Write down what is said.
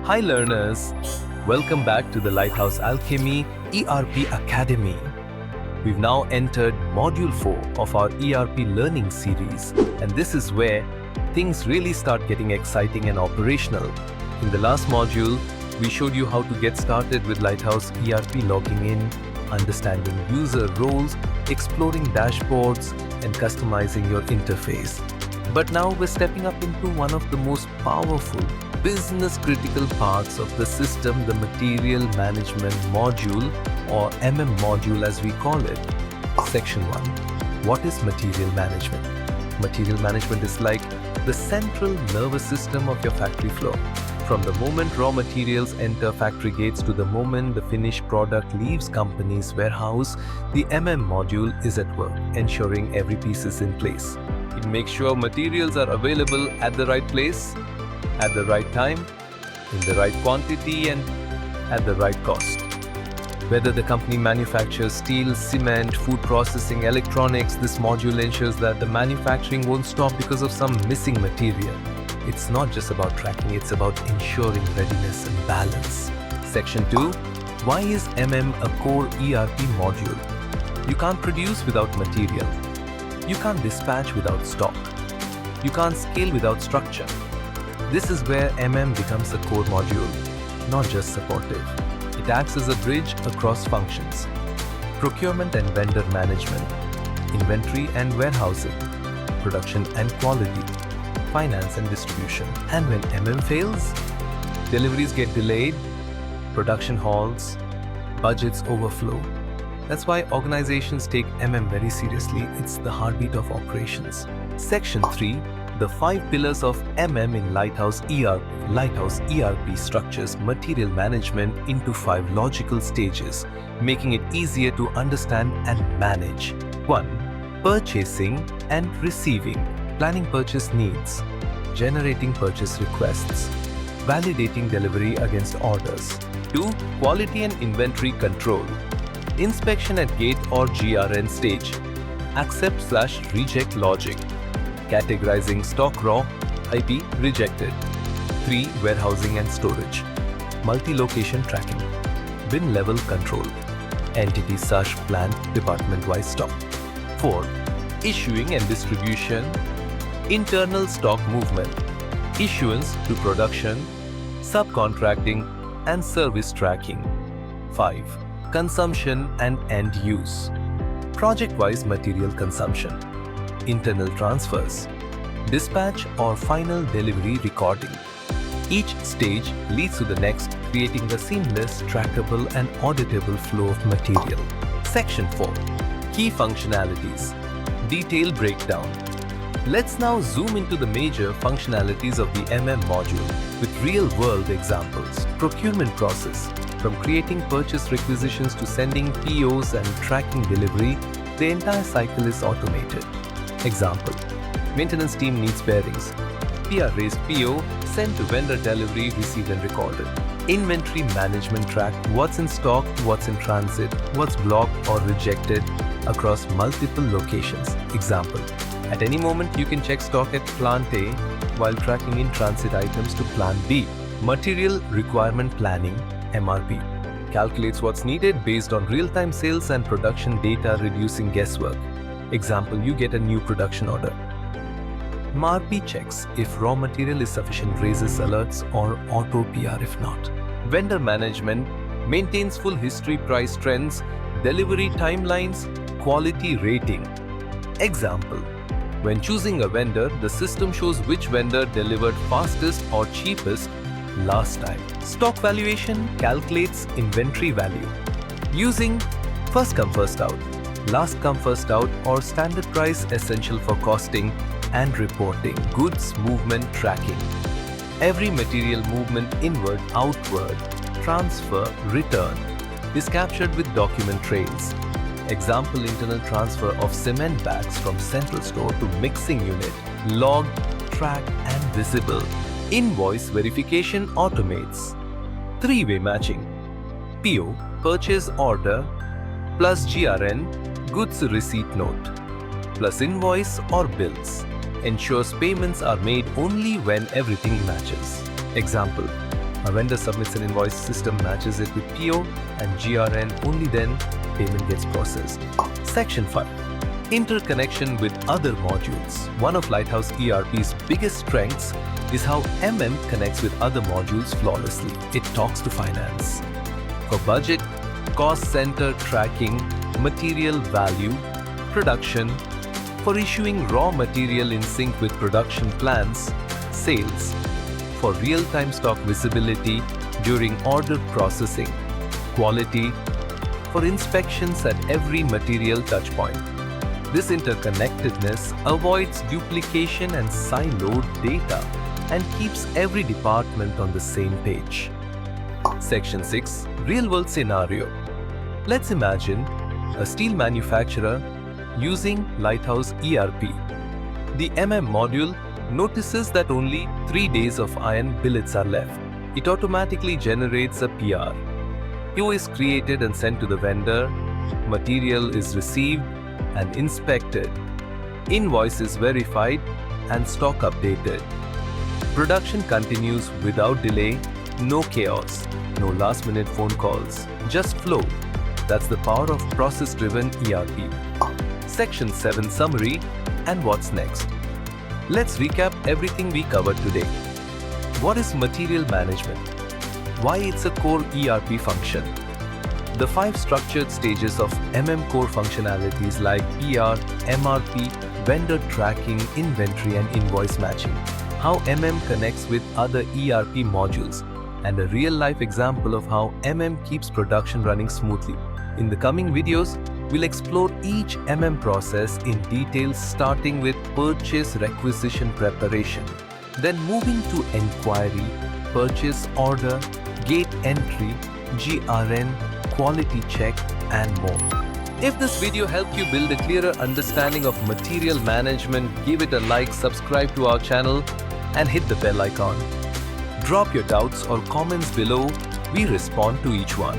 Hi learners, welcome back to the Lighthouse Alchemy ERP Academy. We've now entered Module 4 of our ERP learning series, and this is where things really start getting exciting and operational. In the last module, we showed you how to get started with Lighthouse ERP, logging in, understanding user roles, exploring dashboards, and customizing your interface. But now we're stepping up into one of the most powerful business-critical parts of the system, the Material Management Module, or module as we call it. Section 1. What is Material Management? Material Management is like the central nervous system of your factory floor. From the moment raw materials enter factory gates to the moment the finished product leaves company's warehouse, the module is at work, ensuring every piece is in place. It makes sure materials are available at the right place, at the right time, in the right quantity, and at the right cost. Whether the company manufactures steel, cement, food processing, electronics, this module ensures that the manufacturing won't stop because of some missing material. It's not just about tracking, it's about ensuring readiness and balance. Section 2. Why is a core ERP module? You can't produce without material. You can't dispatch without stock. You can't scale without structure. This is where becomes a core module, not just supportive. It acts as a bridge across functions: procurement and vendor management, inventory and warehousing, production and quality, finance and distribution. And when fails, deliveries get delayed, production halts, budgets overflow. That's why organizations take very seriously. It's the heartbeat of operations. Section 3. The 5 pillars of in Lighthouse ERP. Lighthouse ERP structures material management into 5 logical stages, making it easier to understand and manage. 1. Purchasing and receiving. Planning purchase needs, generating purchase requests, validating delivery against orders. 2. Quality and inventory control. Inspection at gate or GRN stage. Accept/reject logic. Categorizing stock raw, IP rejected. 3. Warehousing and storage. Multi-location tracking. Bin level control. Entity/plant department-wise stock. 4. Issuing and distribution. Internal stock movement. Issuance to production, subcontracting, and service tracking. 5. Consumption and end use. Project-wise material consumption. Internal transfers, dispatch or final delivery recording. Each stage leads to the next, creating a seamless, trackable and auditable flow of material. Section 4. Key functionalities. Detailed breakdown. Let's now zoom into the major functionalities of the module with real-world examples. Procurement process. From creating purchase requisitions to sending POs and tracking delivery, the entire cycle is automated. Example: maintenance team needs bearings. PR raised PO, sent to vendor delivery, received and recorded. Inventory management track what's in stock, what's in transit, what's blocked or rejected across multiple locations. Example: at any moment you can check stock at plant A while tracking in transit items to plant B. Material requirement planning, MRP, calculates what's needed based on real-time sales and production data, reducing guesswork. Example: you get a new production order. MRP checks if raw material is sufficient, raises alerts, or auto PR if not. Vendor management maintains full history, price trends, delivery timelines, quality rating. Example: when choosing a vendor, the system shows which vendor delivered fastest or cheapest last time. Stock valuation calculates inventory value using first come first out, last come first out, or standard price, essential for costing and reporting. Goods movement tracking. Every material movement inward, outward, transfer, return is captured with document trails. Example: internal transfer of cement bags from central store to mixing unit, logged, tracked and visible. Invoice verification automates. 3-way matching. PO, purchase order, plus GRN, goods receipt note, plus invoice or bills, ensures payments are made only when everything matches. Example: A vendor submits an invoice, system matches it with PO and GRN, only then payment gets processed. Section 5. Interconnection with other modules. One of Lighthouse ERP's biggest strengths is how connects with other modules flawlessly. It talks to finance for budget, cost center tracking, material value, production, for issuing raw material in sync with production plans, sales, for real-time stock visibility during order processing, quality, for inspections at every material touchpoint. This interconnectedness avoids duplication and siloed data and keeps every department on the same page. Section 6. Real-world scenario. Let's imagine a steel manufacturer using Lighthouse ERP. The module notices that only 3 days of iron billets are left. It automatically generates a PR. PO is created and sent to the vendor. Material is received and inspected. Invoice is verified and stock updated. Production continues without delay, no chaos, no last-minute phone calls, just flow. That's the power of process-driven ERP. Section 7 Summary and what's next. Let's recap everything we covered today. What is material management? Why it's a core ERP function? The 5 structured stages of core functionalities like PR, MRP, vendor tracking, inventory and invoice matching. How connects with other ERP modules, and a real-life example of how keeps production running smoothly. In the coming videos, we'll explore each process in detail, starting with purchase requisition preparation, then moving to inquiry, purchase order, gate entry, GRN, quality check, and more. If this video helped you build a clearer understanding of material management, give it a like, subscribe to our channel, and hit the bell icon. Drop your doubts or comments below. We respond to each one.